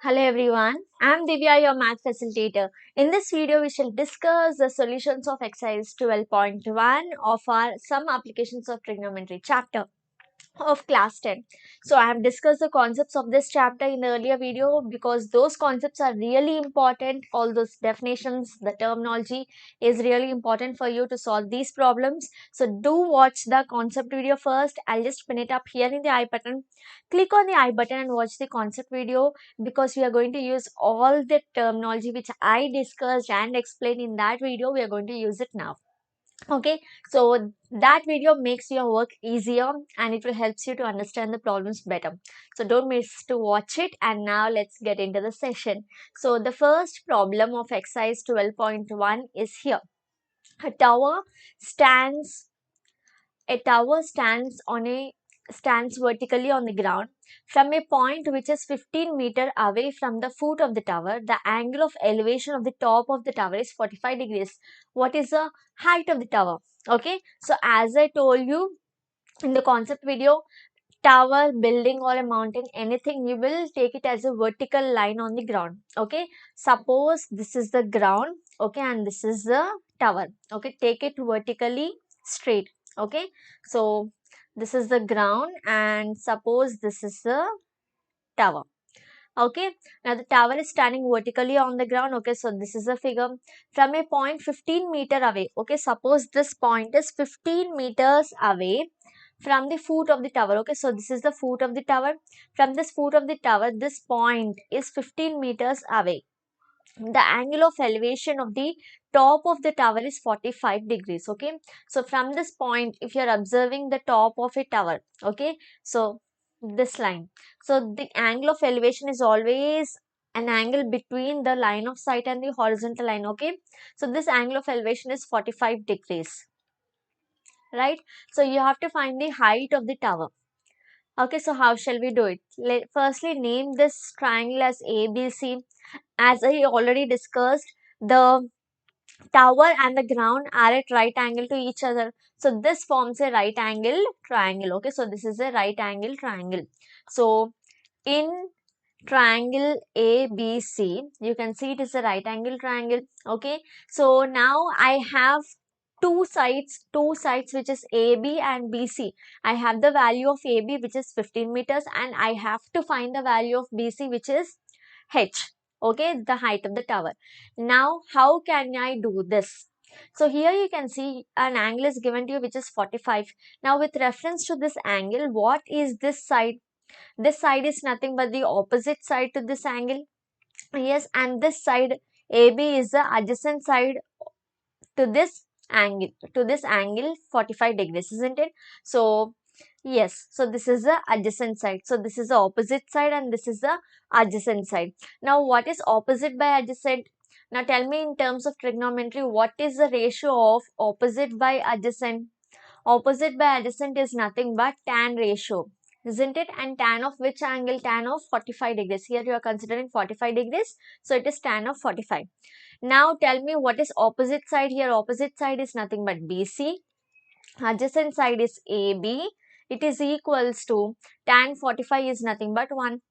Hello everyone, I'm Divya, your math facilitator. In this video, we shall discuss the solutions of exercise 12.1 of our Some Applications of Trigonometry chapter of class 10. So I have discussed the concepts of this chapter in the earlier video because those concepts are really important. All those definitions, the terminology is really important for you to solve these problems. So do watch the concept video first. I'll just pin it up here in the I button. Click on the I button and watch the concept video because we are going to use all the terminology which I discussed and explained in that video. We are going to use it now. Okay, so that video makes your work easier and it will help you to understand the problems better. So don't miss to watch it. And now let's get into the session. So the first problem of exercise 12.1 is here. A tower stands stands vertically on the ground from a point which is 15-meter away from the foot of the tower. The angle of elevation of the top of the tower is 45 degrees. What is the height of the tower? Okay, so as I told you in the concept video, tower, building or a mountain, anything, you will take it as a vertical line on the ground. Okay, suppose this is the ground, okay, and this is the tower. Okay, take it vertically straight. Okay, so this is the ground and suppose this is the tower. Okay, now the tower is standing vertically on the ground. Okay, so this is a figure from a point 15-meter away. Okay, suppose this point is 15 meters away from the foot of the tower. Okay, so this is the foot of the tower. From this foot of the tower, this point is 15 meters away. The angle of elevation of the top of the tower is 45 degrees. Okay, so from this point, if you are observing the top of a tower, okay, so this line, so the angle of elevation is always an angle between the line of sight and the horizontal line. Okay, so this angle of elevation is 45 degrees, right? So you have to find the height of the tower. Okay, so how shall we do it? Firstly, name this triangle as ABC. As I already discussed, the tower and the ground are at right angle to each other. So this forms a right angle triangle. Okay, so this is a right angle triangle. So in triangle ABC, you can see it is a right angle triangle. Okay, so now I have two sides which is AB and BC. I have the value of AB which is 15 meters and I have to find the value of BC which is H. Okay, the height of the tower. Now how can I do this? So here you can see an angle is given to you which is 45. Now with reference to this angle, what is this side? This side is nothing but the opposite side to this angle. Yes, and this side AB is the adjacent side to this angle 45 degrees, isn't it? So yes, so this is the adjacent side. So this is the opposite side and this is the adjacent side. Now what is opposite by adjacent? Now tell me in terms of trigonometry, what is the ratio of opposite by adjacent? Opposite by adjacent is nothing but tan ratio, isn't it? And tan of which angle? Tan of 45 degrees. Here you are considering 45 degrees. So it is tan of 45. Now tell me what is opposite side here. Opposite side is nothing but BC. Adjacent side is AB. It is equals to tan 45 is nothing but 1.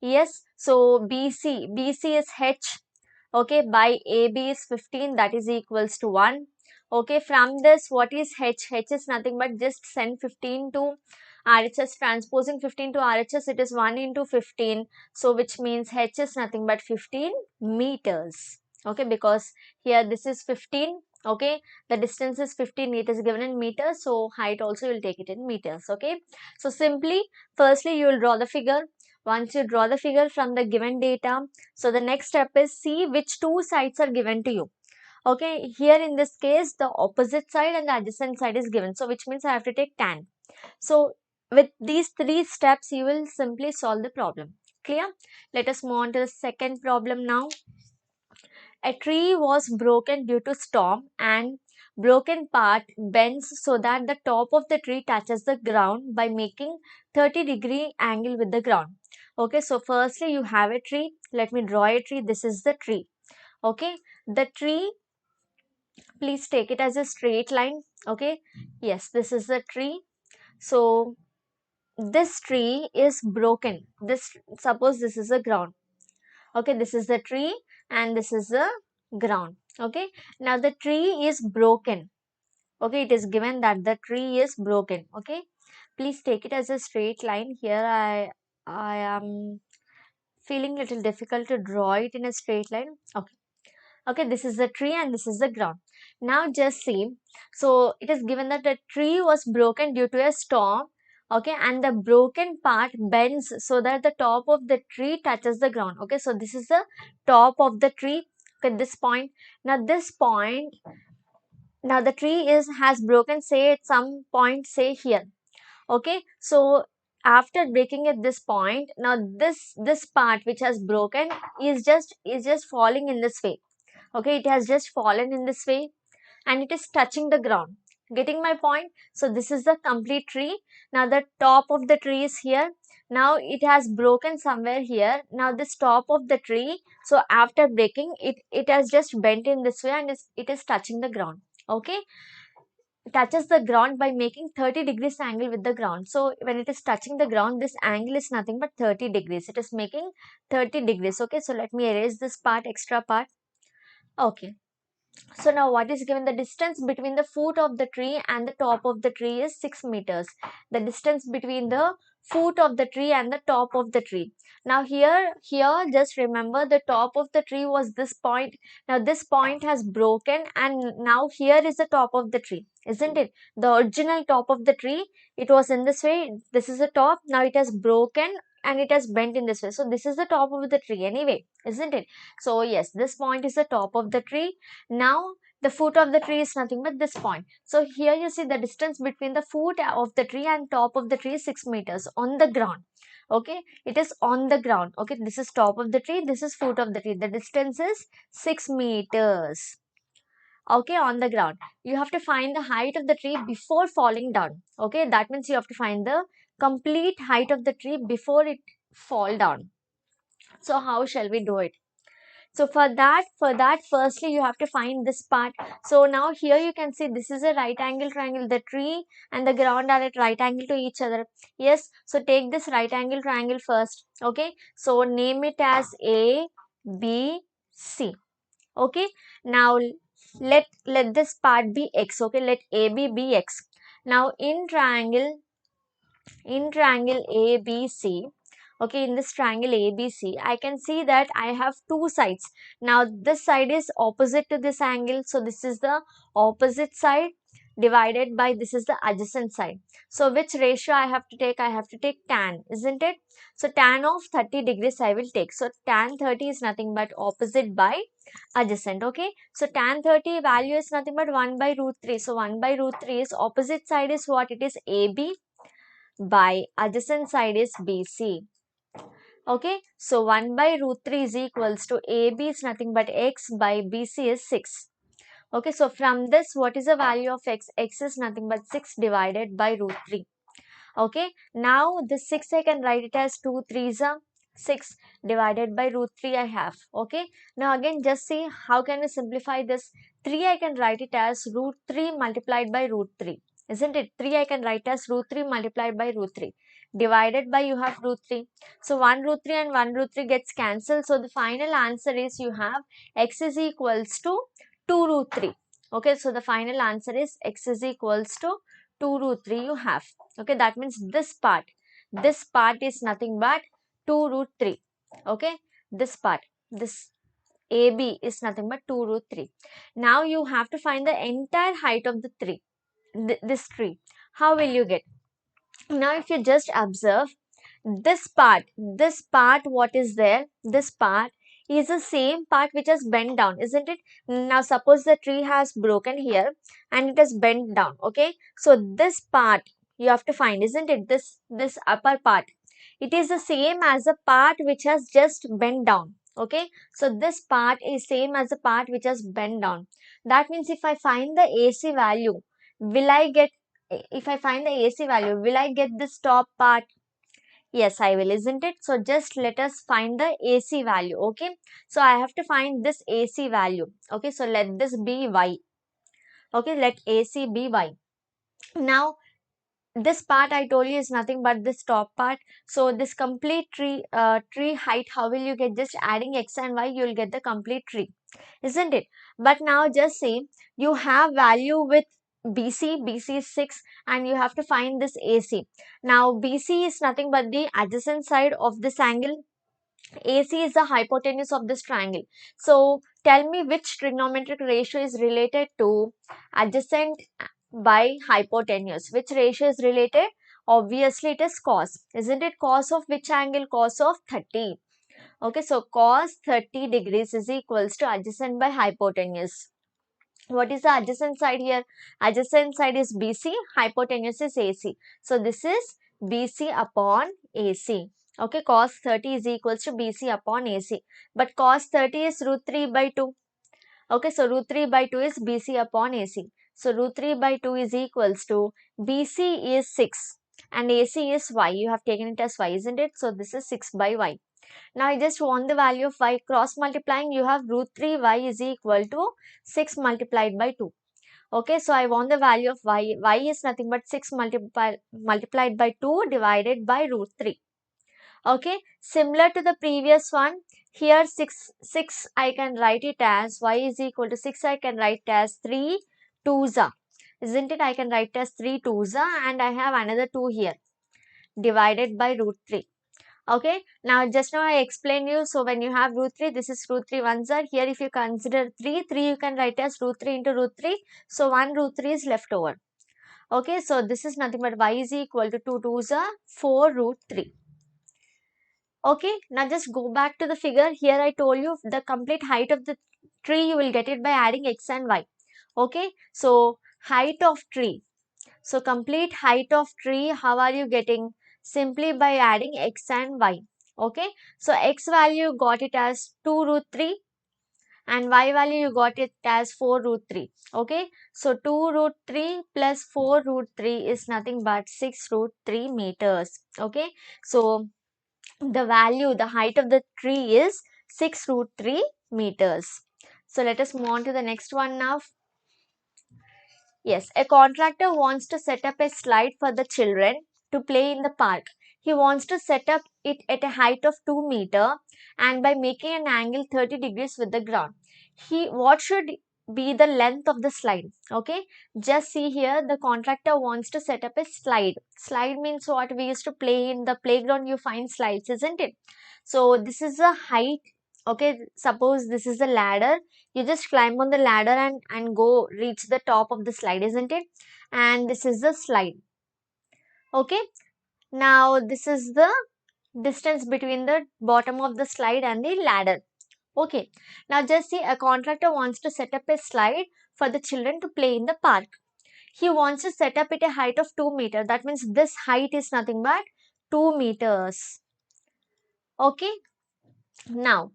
Yes. So BC is H. Okay, by AB is 15, that is equals to 1. Okay, from this, what is H? H is nothing but just send 15 to RHS, transposing 15 to RHS, it is 1 into 15. So, which means H is nothing but 15 meters. Okay, because here this is 15. Okay, the distance is 15, it is given in meters. So, height also will take it in meters. Okay, so simply, firstly, you will draw the figure. Once you draw the figure from the given data, so the next step is see which two sides are given to you. Okay, here in this case, the opposite side and the adjacent side is given. So, which means I have to take tan. So, with these three steps, you will simply solve the problem. Clear? Let us move on to the second problem now. A tree was broken due to storm and broken part bends so that the top of the tree touches the ground by making 30-degree angle with the ground. Okay, so firstly you have a tree. Let me draw a tree. This is the tree. Okay, the tree, please take it as a straight line. Okay, yes, this is the tree. So this tree is broken. This, suppose this is the ground. Okay, this is the tree and this is the ground. Okay, now the tree is broken. Okay, it is given that the tree is broken. Okay, please take it as a straight line. Here I am feeling little difficult to draw it in a straight line. Okay. Okay, this is the tree and this is the ground. Now just see. So it is given that the tree was broken due to a storm. Okay, and the broken part bends so that the top of the tree touches the ground. Okay, so this is the top of the tree. Okay, this point. Now this point. Now the tree is has broken. Say at some point. Say here. Okay, so after breaking at this point, now this part which has broken is just falling in this way. Okay, it has just fallen in this way and it is touching the ground. Getting my point? So this is the complete tree. Now the top of the tree is here. Now it has broken somewhere here. Now this top of the tree, so after breaking it has just bent in this way and it is touching the ground. Okay, touches the ground by making 30 degrees angle with the ground. So when it is touching the ground, this angle is nothing but 30 degrees. It is making 30 degrees. Okay, so let me erase this part, extra part. Okay, so now what is given? The distance between the foot of the tree and the top of the tree is 6 meters. The distance between the foot of the tree and the top of the tree. Now here just remember the top of the tree was this point. Now this point has broken and now here is the top of the tree. Isn't it? The original top of the tree, it was in this way. This is the top. Now it has broken and it has bent in this way. So this is the top of the tree anyway. Isn't it? So yes, this point is the top of the tree. Now the foot of the tree is nothing but this point. So here you see the distance between the foot of the tree and top of the tree is 6 meters on the ground. Okay, it is on the ground. Okay, this is top of the tree, this is foot of the tree. The distance is 6 meters. Okay, on the ground. You have to find the height of the tree before falling down. Okay, that means you have to find the complete height of the tree before it fall down. So how shall we do it? So for that firstly you have to find this part. So now here you can see this is a right angle triangle. The tree and the ground are at right angle to each other. Yes, so take this right angle triangle first. Okay, so name it as A, B, C. Okay, now let this part be X. Okay, let AB be X. Now in triangle ABC, okay, in this triangle ABC, I can see that I have two sides. Now this side is opposite to this angle, so this is the opposite side divided by this is the adjacent side. So which ratio I have to take? I have to take tan, isn't it? So tan of 30 degrees I will take. So tan 30 is nothing but opposite by adjacent. Okay, so tan 30 value is nothing but 1 by root 3. So 1 by root 3 is opposite side is what? It is AB by adjacent side is BC. Okay, so 1 by root 3 is equals to AB is nothing but X by BC is 6. Okay, so from this, what is the value of X? X is nothing but 6 divided by root 3. Okay, now this 6 I can write it as 2 3s are 6 divided by root 3 I have. Okay, now again just see how can we simplify this. 3 I can write it as root 3 multiplied by root 3. Isn't it? 3 I can write as root 3 multiplied by root 3. Divided by you have root 3. So 1 root 3 and 1 root 3 gets cancelled. So the final answer is you have X is equals to 2 root 3. Okay, so the final answer is X is equals to 2 root 3 you have. Okay, that means this part is nothing but 2 root 3. Okay, this part, this AB is nothing but 2 root 3. Now you have to find the entire height of the tree, this tree. How will you get? Now if you just observe this part what is there, this part is the same part which has bent down, isn't it? Now suppose the tree has broken here and it has bent down. Okay, so this part you have to find, isn't it? This upper part, it is the same as the part which has just bent down. Okay, so this part is same as the part which has bent down. That means if I find the AC value, will I get, if I find the AC value, will I get this top part? Yes, I will, isn't it? So just let us find the AC value. Okay, so I have to find this AC value. Okay, so let this be Y. Okay, let AC be Y. Now this part I told you is nothing but this top part. So this complete tree height, how will you get? Just adding x and y, you will get the complete tree, isn't it? But now just say you have value with BC is 6, and you have to find this AC. Now BC is nothing but the adjacent side of this angle. AC is the hypotenuse of this triangle. So tell me which trigonometric ratio is related to adjacent by hypotenuse. Which ratio is related? Obviously it is cos. Isn't it? Cos of which angle? Cos of 30. Okay, so cos 30 degrees is equals to adjacent by hypotenuse. What is the adjacent side here? Adjacent side is BC, hypotenuse is AC. So this is BC upon AC. Okay, cos 30 is equals to BC upon AC. But cos 30 is root 3 by 2. Okay, so root 3 by 2 is BC upon AC. So root 3 by 2 is equals to BC is 6 and AC is Y. You have taken it as Y, isn't it? So this is 6 by Y. Now I just want the value of y. Cross multiplying, you have root 3y is equal to 6 multiplied by 2. Okay, so I want the value of y. Y is nothing but 6 multiplied by 2 divided by root 3. Okay, similar to the previous one, here 6 I can write it as y is equal to 6, I can write it as 3 2s. Isn't it? I can write it as 3 2s and I have another 2 here divided by root 3. Okay, now just now I explained you. So when you have root 3, this is root 3 ones are here. If you consider 3 you can write as root 3 into root 3. So 1 root 3 is left over. Okay, so this is nothing but y is equal to 2 2s are 4 root 3. Okay, now just go back to the figure. Here I told you the complete height of the tree, you will get it by adding x and y. Okay, so height of tree. So complete height of tree, how are you getting? Simply by adding x and y. Okay, so x value you got it as 2 root 3 and y value you got it as 4 root 3. Okay, so 2 root 3 plus 4 root 3 is nothing but 6 root 3 meters. Okay, so the value, the height of the tree is 6 root 3 meters. So let us move on to the next one now. Yes, a contractor wants to set up a slide for the children to play in the park. He wants to set up it at a height of 2 meter and by making an angle 30 degrees with the ground. What should be the length of the slide? Okay, just see here, the contractor wants to set up a slide. Slide means what? We used to play in the playground, you find slides, isn't it? So this is a height. Okay, suppose this is the ladder, you just climb on the ladder and go reach the top of the slide, isn't it? And this is the slide. Okay, now this is the distance between the bottom of the slide and the ladder. Okay, now just see, a contractor wants to set up a slide for the children to play in the park. He wants to set up at a height of 2 meters. That means this height is nothing but 2 meters. Okay, now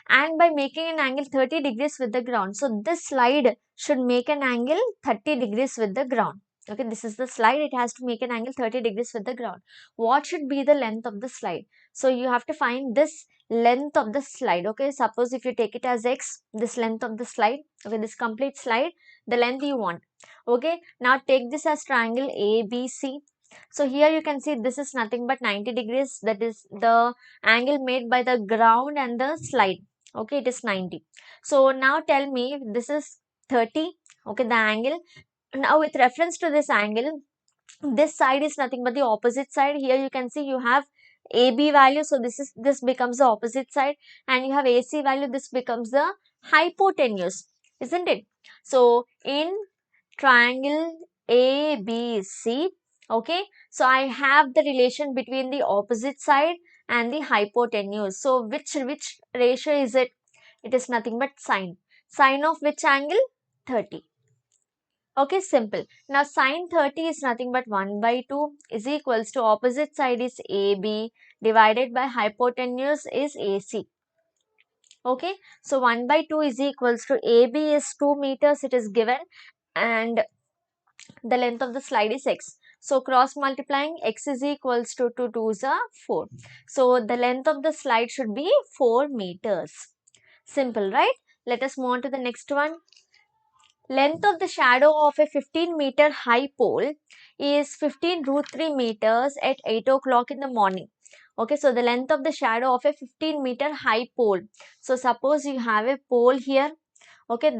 and by making an angle 30 degrees with the ground. So this slide should make an angle 30 degrees with the ground. Okay, this is the slide, it has to make an angle 30 degrees with the ground. What should be the length of the slide? So you have to find this length of the slide. Okay, suppose if you take it as x, this length of the slide, okay, this complete slide, the length you want. Okay, now take this as triangle ABC. So here you can see this is nothing but 90 degrees, that is the angle made by the ground and the slide. Okay, it is 90. So now tell me, this is 30. Okay, the angle. Now with reference to this angle, this side is nothing but the opposite side. Here you can see you have AB value, so this becomes the opposite side, and you have AC value, this becomes the hypotenuse, isn't it? So in triangle ABC, okay, so I have the relation between the opposite side and the hypotenuse. So which ratio is it? It is nothing but sine. Sine of which angle? 30. Okay, simple. Now sine 30 is nothing but 1 by 2 is equals to opposite side is AB divided by hypotenuse is AC. Okay, so 1 by 2 is equals to AB is 2 meters, it is given, and the length of the slide is x. So cross multiplying, x is equals to 2 2s are 4. So the length of the slide should be 4 meters. Simple, right? Let us move on to the next one. Length of the shadow of a 15-meter high pole is 15 root 3 meters at 8 o'clock in the morning. Okay, so the length of the shadow of a 15-meter high pole. So suppose you have a pole here. Okay,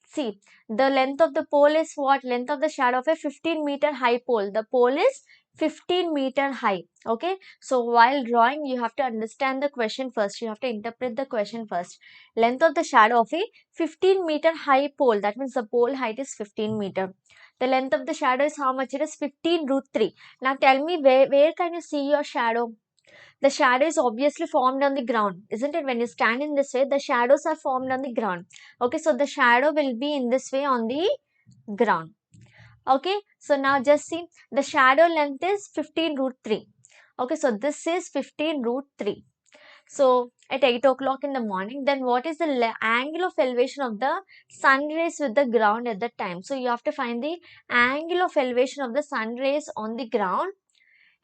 see, the length of the pole is what? Length of the shadow of a 15-meter high pole. The pole is 15-meter high. Okay, so while drawing, you have to understand the question first. You have to interpret the question first. Length of the shadow of a 15-meter high pole. That means the pole height is 15 meter. The length of the shadow is how much? It is 15 root 3. Now tell me, where can you see your shadow? The shadow is obviously formed on the ground, isn't it? When you stand in this way, the shadows are formed on the ground. Okay, so the shadow will be in this way on the ground. Okay, so now just see, the shadow length is 15 root 3. Okay, so this is 15 root 3. So at 8 o'clock in the morning, then what is the angle of elevation of the sun rays with the ground at that time? So you have to find the angle of elevation of the sun rays on the ground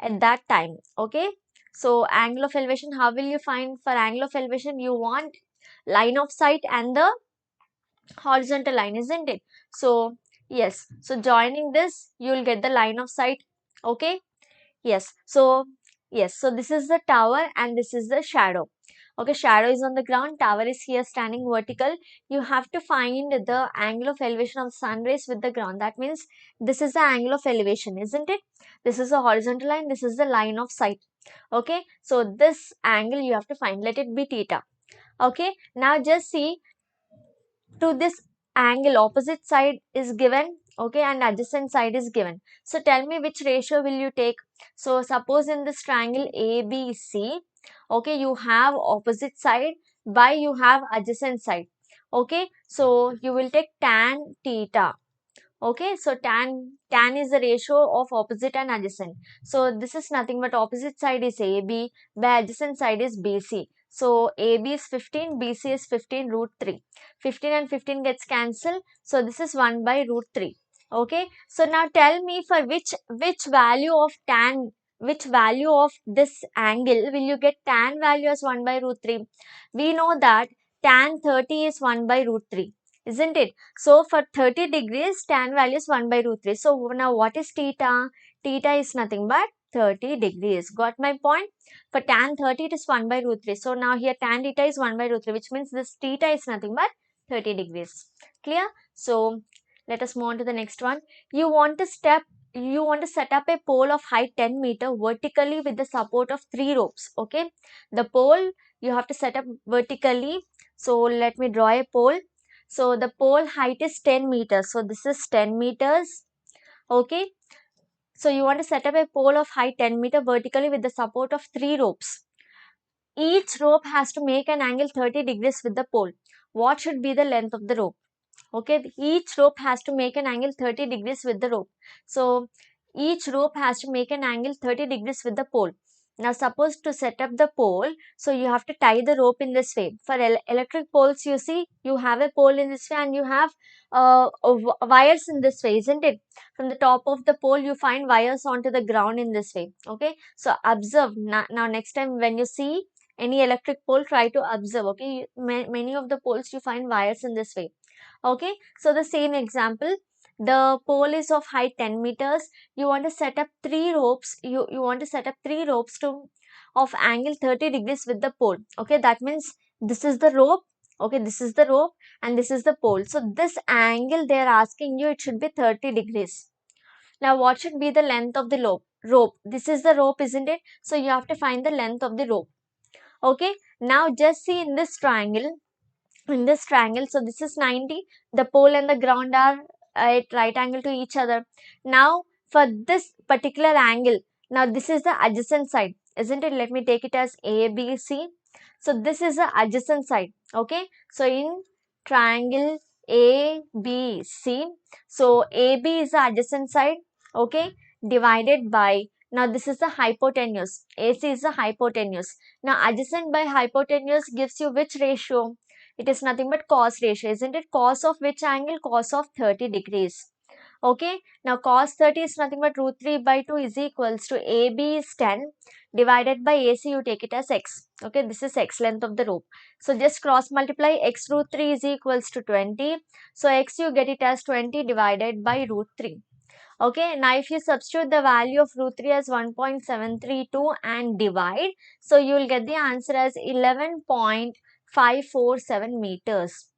at that time. Okay, so angle of elevation, how will you find? For angle of elevation, you want line of sight and the horizontal line, isn't it? So yes, so joining this, you will get the line of sight. Okay, yes, so this is the tower and this is the shadow. Okay, shadow is on the ground, tower is here standing vertical. You have to find the angle of elevation of sun rays with the ground. That means this is the angle of elevation, isn't it? This is the horizontal line, this is the line of sight. Okay, so this angle you have to find, let it be theta. Okay, now just see, to this angle opposite side is given, okay, and adjacent side is given. So tell me which ratio will you take? So suppose in this triangle ABC, okay, you have opposite side by you have adjacent side. Okay, so you will take tan theta. Okay, so tan is the ratio of opposite and adjacent. So this is nothing but opposite side is AB, by adjacent side is BC. So AB is 15, BC is 15 root 3. 15 and 15 gets cancelled. So this is 1 by root 3. Okay, so now tell me, for which value of tan, which value of this angle will you get tan value as 1 by root 3? We know that tan 30 is 1 by root 3, isn't it? So for 30 degrees, tan value is 1 by root 3. So now what is theta? Theta is nothing but 30 degrees. Got my point? For tan 30, it is 1 by root 3. So now here tan theta is 1 by root 3, which means this theta is nothing but 30 degrees. Clear? So let us move on to the next one. You want to set up a pole of height 10 meter vertically with the support of 3 ropes. Okay, the pole you have to set up vertically. So let me draw a pole. So the pole height is 10 meters. So this is 10 meters. Okay, so you want to set up a pole of height 10 meter vertically with the support of 3 ropes. Each rope has to make an angle 30 degrees with the pole. What should be the length of the rope? Okay, each rope has to make an angle 30 degrees with the rope. So each rope has to make an angle 30 degrees with the pole. Now suppose to set up the pole, so you have to tie the rope in this way. For electric poles, you see, you have a pole in this way and you have wires in this way, isn't it? From the top of the pole, you find wires onto the ground in this way. Okay, so observe. Now next time when you see any electric pole, try to observe. Okay, many of the poles you find wires in this way. Okay, so the same example, the pole is of height 10 meters. You want to set up 3 ropes. You want to set up 3 ropes to of angle 30 degrees with the pole. Okay, that means this is the rope. Okay, this is the rope and this is the pole. So this angle they are asking you, it should be 30 degrees. Now what should be the length of the rope? This is the rope, isn't it? So you have to find the length of the rope. Okay, now just see in this triangle, so this is 90, the pole and the ground are at right angle to each other. Now for this particular angle, now this is the adjacent side, isn't it? Let me take it as ABC. So this is the adjacent side. Okay, so in triangle ABC, so AB is the adjacent side. Okay, divided by, now this is the hypotenuse, AC is the hypotenuse. Now adjacent by hypotenuse gives you which ratio? It is nothing but cos ratio, isn't it? Cos of which angle? Cos of 30 degrees. Okay, now cos 30 is nothing but root 3 by 2 is equals to AB is 10 divided by AC, you take it as x. Okay, this is x, length of the rope. So just cross multiply, x root 3 is equals to 20. So x you get it as 20 divided by root 3. Okay, now if you substitute the value of root 3 as 1.732 and divide, so you will get the answer as 11.547 meters.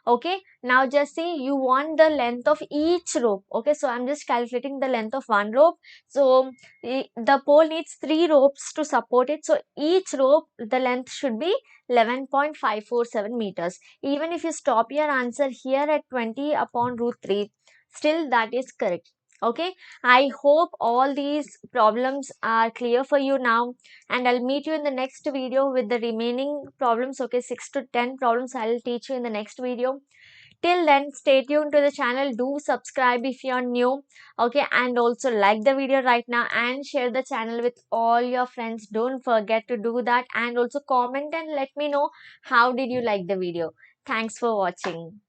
Okay, now just see, you want the length of each rope. Okay, so I'm just calculating the length of one rope. So the pole needs 3 ropes to support it. So each rope, the length should be 11.547 meters. Even if you stop your answer here at 20 upon root 3, still that is correct. Okay, I hope all these problems are clear for you now, and I'll meet you in the next video with the remaining problems. Okay, 6 to 10 problems I'll teach you in the next video. Till then, stay tuned to the channel. Do subscribe if you're new. Okay, and also like the video right now and share the channel with all your friends. Don't forget to do that, and also comment and let me know how did you like the video. Thanks for watching.